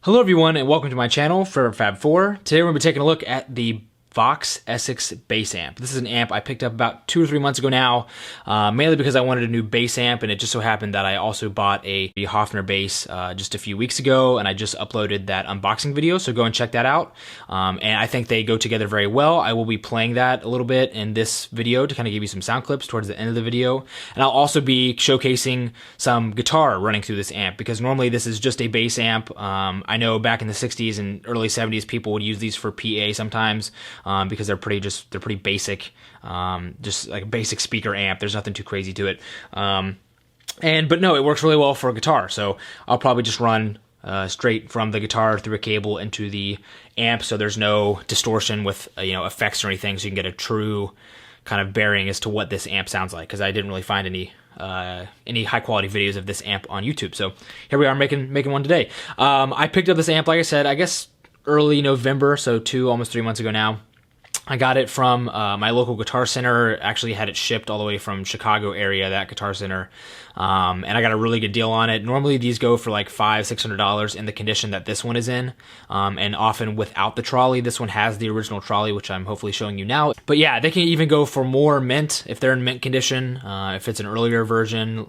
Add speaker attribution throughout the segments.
Speaker 1: Hello everyone and welcome to my channel for Fab 4. Today we're going to be taking a look at the Vox Essex bass amp. This is an amp I picked up about 2 or 3 months ago now, mainly because I wanted a new bass amp, and it just so happened that I also bought a Hofner bass just a few weeks ago, and I just uploaded that unboxing video, so go and check that out. And I think they go together very well. I will be playing that a little bit in this video to kind of give you some sound clips towards the end of the video, and I'll also be showcasing some guitar running through this amp, because normally this is just a bass amp. I know back in the 60s and early 70s people would use these for PA sometimes, because they're pretty basic, just like a basic speaker amp. There's nothing too crazy to it. But no, it works really well for a guitar. So I'll probably just run straight from the guitar through a cable into the amp, so there's no distortion with effects or anything, so you can get a true kind of bearing as to what this amp sounds like. Because I didn't really find any high quality videos of this amp on YouTube. So here we are making one today. I picked up this amp, like I said, I guess early November, so almost 3 months ago now. I got it from my local Guitar Center. Actually had it shipped all the way from Chicago area, that Guitar Center. And I got a really good deal on it. Normally these go for like $500–600 in the condition that this one is in, and often without the trolley. This one has the original trolley, which I'm hopefully showing you now. But yeah, they can even go for more mint if they're in mint condition. If it's an earlier version,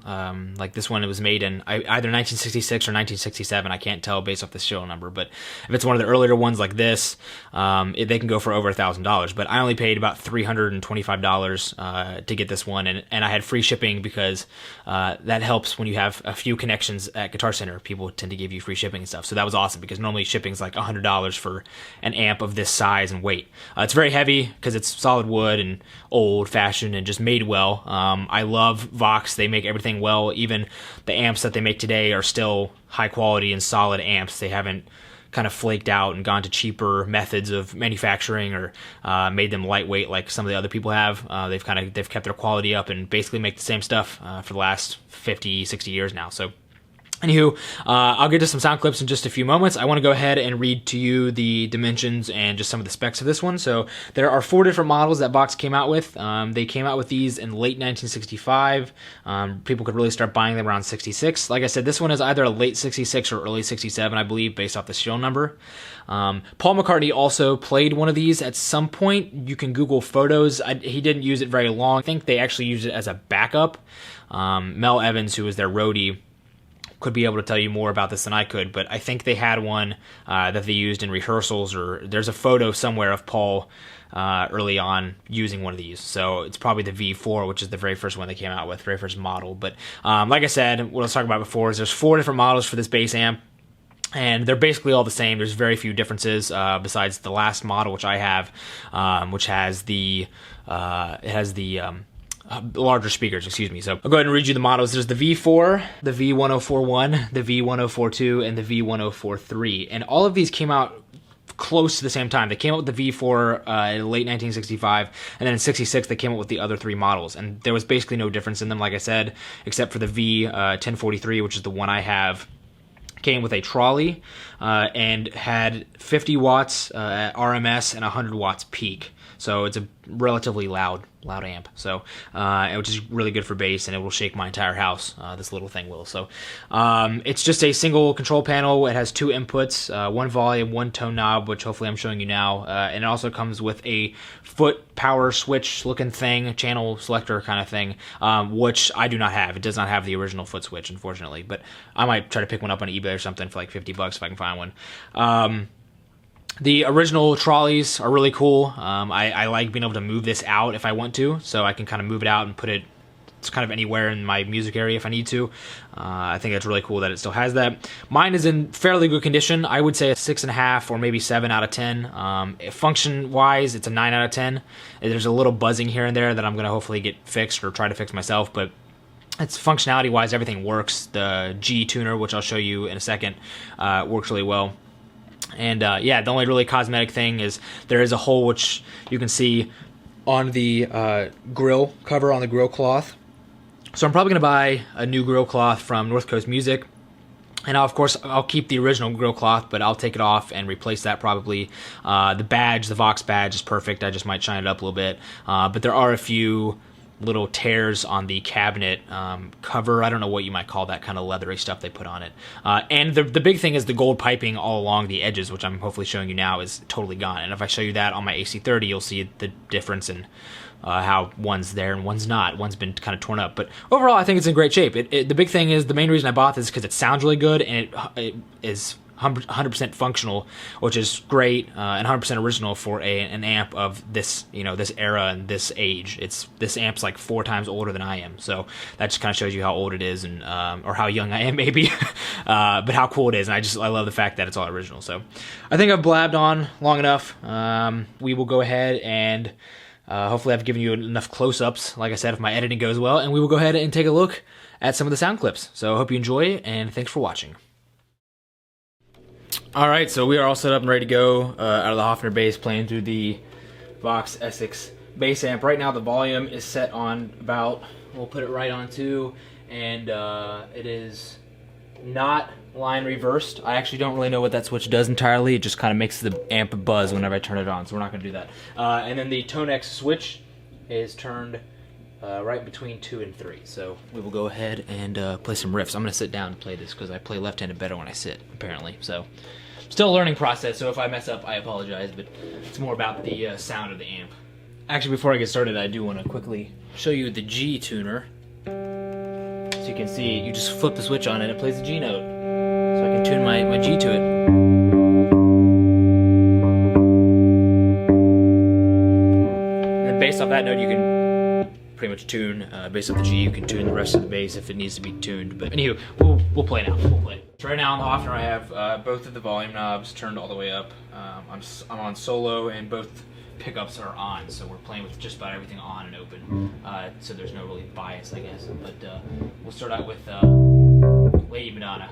Speaker 1: like this one, it was made in either 1966 or 1967. I can't tell based off the serial number, but if it's one of the earlier ones like this, they can go for over $1,000. But I only paid about $325 to get this one, and I had free shipping because that helps when you have a few connections at Guitar Center. People tend to give you free shipping and stuff, so that was awesome, because normally shipping's like $100 for an amp of this size and weight. It's very heavy because it's solid wood and old-fashioned and just made well. I love Vox. They make everything well. Even the amps that they make today are still high quality and solid amps. They haven't kind of flaked out and gone to cheaper methods of manufacturing, or made them lightweight like some of the other people have. They've kept their quality up and basically make the same stuff for the last 50–60 years now. So anywho, I'll get to some sound clips in just a few moments. I want to go ahead and read to you the dimensions and just some of the specs of this one. So there are 4 different models that Vox came out with. They came out with these in late 1965. People could really start buying them around 66. Like I said, this one is either a late 66 or early 67, I believe, based off the serial number. Paul McCartney also played one of these at some point. You can Google photos. He didn't use it very long. I think they actually used it as a backup. Mel Evans, who was their roadie, could be able to tell you more about this than I could, but I think they had one that they used in rehearsals, or there's a photo somewhere of Paul early on using one of these. So it's probably the V4, which is the very first one they came out with, very first model. But like I said, what I was talking about before is there's 4 different models for this bass amp, and they're basically all the same. There's very few differences besides the last model, which I have, which has the larger speakers, excuse me. So I'll go ahead and read you the models. There's the V4, the V1041, the V1042, and the V1043. And all of these came out close to the same time. They came out with the V4 in late 1965, and then in 66 they came out with the other 3 models. And there was basically no difference in them, like I said, except for the V1043, which is the one I have. Came with a trolley and had 50 watts at RMS and 100 watts peak. So it's a relatively loud amp, so which is really good for bass, and it will shake my entire house. This little thing will. So it's just a single control panel. It has 2 inputs, 1 volume, 1 tone knob, which hopefully I'm showing you now, and it also comes with a foot power switch looking thing, channel selector kind of thing, which I do not have. It does not have the original foot switch, unfortunately, but I might try to pick one up on eBay or something for like $50 if I can find one. The original trolleys are really cool. I like being able to move this out if I want to, so I can kind of move it out and put it kind of anywhere in my music area if I need to. I think it's really cool that it still has that. Mine is in fairly good condition. I would say a 6.5 or maybe 7 out of 10. Function-wise, it's a 9 out of 10. There's a little buzzing here and there that I'm going to hopefully get fixed or try to fix myself, but it's functionality-wise, everything works. The G tuner, which I'll show you in a second, works really well. And yeah, the only really cosmetic thing is there is a hole, which you can see on the grill cover, on the grill cloth. So I'm probably going to buy a new grill cloth from North Coast Music. And of course, I'll keep the original grill cloth, but I'll take it off and replace that probably. The badge, the Vox badge, is perfect. I just might shine it up a little bit. But there are a few little tears on the cabinet cover. I don't know what you might call that kind of leathery stuff they put on it. And the big thing is the gold piping all along the edges, which I'm hopefully showing you now, is totally gone. And if I show you that on my AC30, you'll see the difference in how one's there and one's not. One's been kind of torn up. But overall, I think it's in great shape. The big thing is, the main reason I bought this is because it sounds really good, and it is 100% functional, which is great, and 100% original for an amp of this, this era and this age. This amp's like 4 times older than I am, so that just kind of shows you how old it is, and or how young I am maybe, but how cool it is. And I love the fact that it's all original. So I think I've blabbed on long enough. We will go ahead and hopefully I've given you enough close-ups, like I said, if my editing goes well, and we will go ahead and take a look at some of the sound clips. So I hope you enjoy, and thanks for watching. Alright, so we are all set up and ready to go out of the Hofner bass, playing through the Vox Essex bass amp. Right now the volume is set on about, we'll put it right on 2, and it is not line reversed. I actually don't really know what that switch does entirely. It just kind of makes the amp buzz whenever I turn it on, so we're not going to do that. And then the Tonex switch is turned right between 2 and 3. So we will go ahead and play some riffs. I'm going to sit down and play this because I play left-handed better when I sit, apparently. So still a learning process, so if I mess up, I apologize, but it's more about the sound of the amp. Actually, before I get started, I do want to quickly show you the G tuner. So you can see, you just flip the switch on and it plays the G note. So I can tune my G to it. And then based off that note, you can pretty much tune, based off the G, you can tune the rest of the bass if it needs to be tuned. But anywho, we'll play now, we'll play. So right now on the Hofner I have both of the volume knobs turned all the way up. I'm on solo and both pickups are on, so we're playing with just about everything on and open. So there's no really bias, I guess. But we'll start out with Lady Madonna.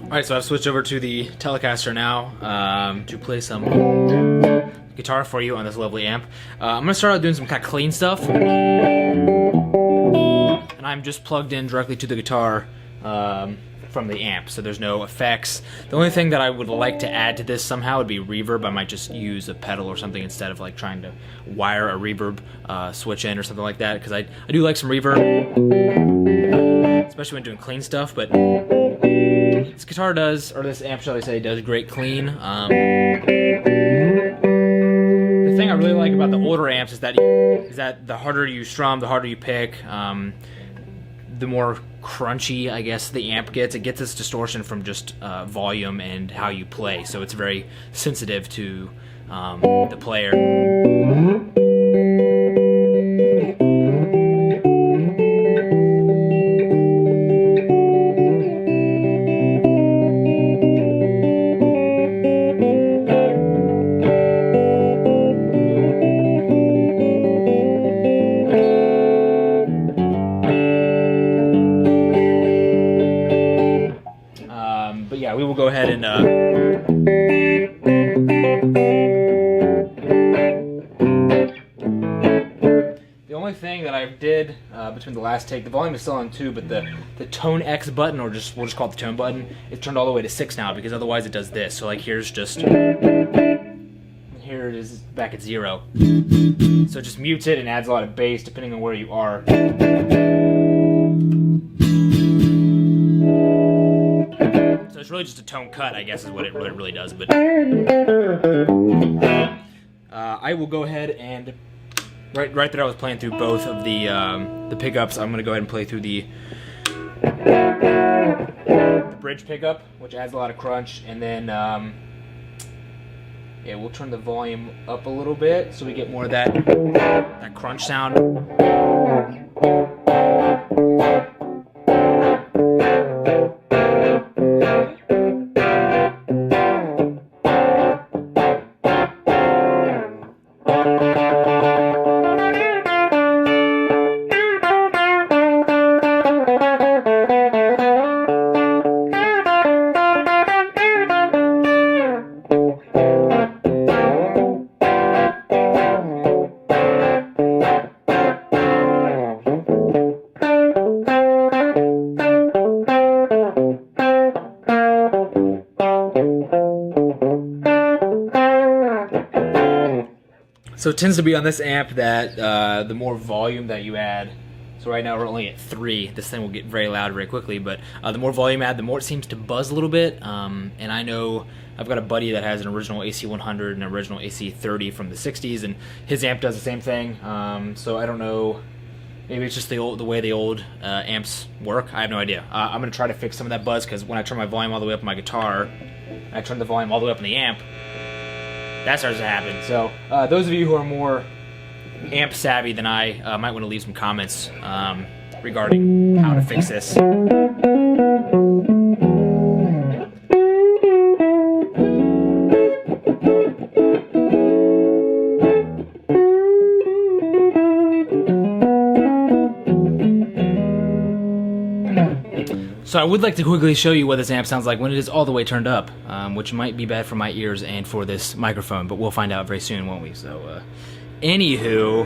Speaker 1: Alright, so I've switched over to the Telecaster now to play some guitar for you on this lovely amp. I'm going to start out doing some kind of clean stuff. And I'm just plugged in directly to the guitar from the amp, so there's no effects. The only thing that I would like to add to this somehow would be reverb. I might just use a pedal or something instead of like trying to wire a reverb switch in or something like that, because I do like some reverb, especially when doing clean stuff. But this guitar does, or this amp shall I say, does great clean. The thing I really like about the older amps is that the harder you strum, the harder you pick, the more crunchy, I guess, the amp gets. It gets its distortion from just volume and how you play, so it's very sensitive to the player. But yeah, we will go ahead and did between the last take. The volume is still on 2, but the tone X button, or we'll just call it the tone button, it's turned all the way to 6 now, because otherwise it does this. So like here's just, here it is back at 0. So it just mutes it and adds a lot of bass depending on where you are. So it's really just a tone cut, I guess, is what it really does. But I will go ahead and right there I was playing through both of the pickups. I'm gonna go ahead and play through the bridge pickup, which adds a lot of crunch, and then yeah, we'll turn the volume up a little bit so we get more of that crunch sound. So it tends to be on this amp that the more volume that you add, so right now we're only at 3, this thing will get very loud very quickly, but the more volume you add, the more it seems to buzz a little bit, and I know I've got a buddy that has an original AC100 and an original AC30 from the 60s, and his amp does the same thing, so I don't know, maybe it's just the way the old amps work, I have no idea. I'm going to try to fix some of that buzz, because when I turn my volume all the way up on my guitar, and I turn the volume all the way up on the amp, that starts to happen. So those of you who are more amp savvy than I might want to leave some comments regarding how to fix this. So I would like to quickly show you what this amp sounds like when it is all the way turned up, which might be bad for my ears and for this microphone, but we'll find out very soon, won't we? So, anywho...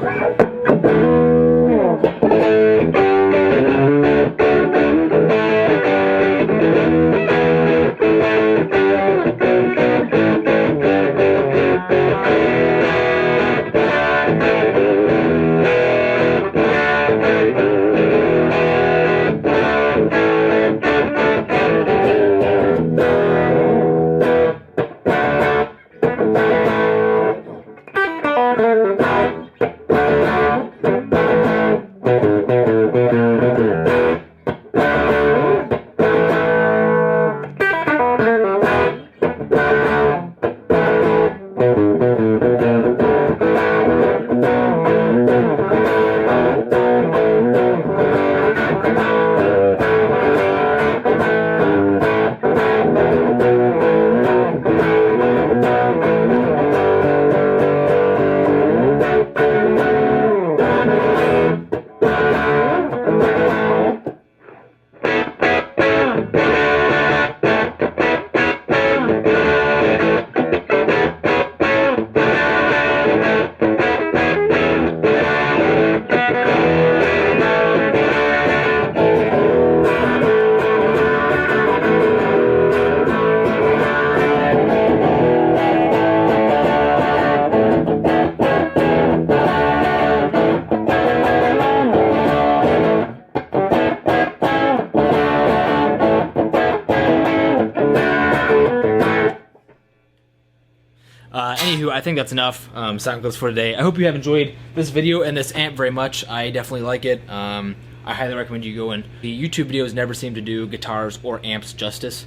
Speaker 1: Anywho, I think that's enough sound clips for today. I hope you have enjoyed this video and this amp very much. I definitely like it. I highly recommend you go in. The YouTube videos never seem to do guitars or amps justice.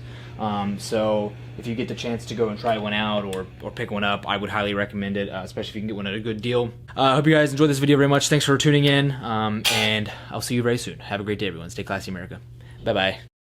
Speaker 1: So if you get the chance to go and try one out or pick one up, I would highly recommend it, especially if you can get one at a good deal. I hope you guys enjoyed this video very much. Thanks for tuning in, and I'll see you very soon. Have a great day, everyone. Stay classy, America. Bye-bye.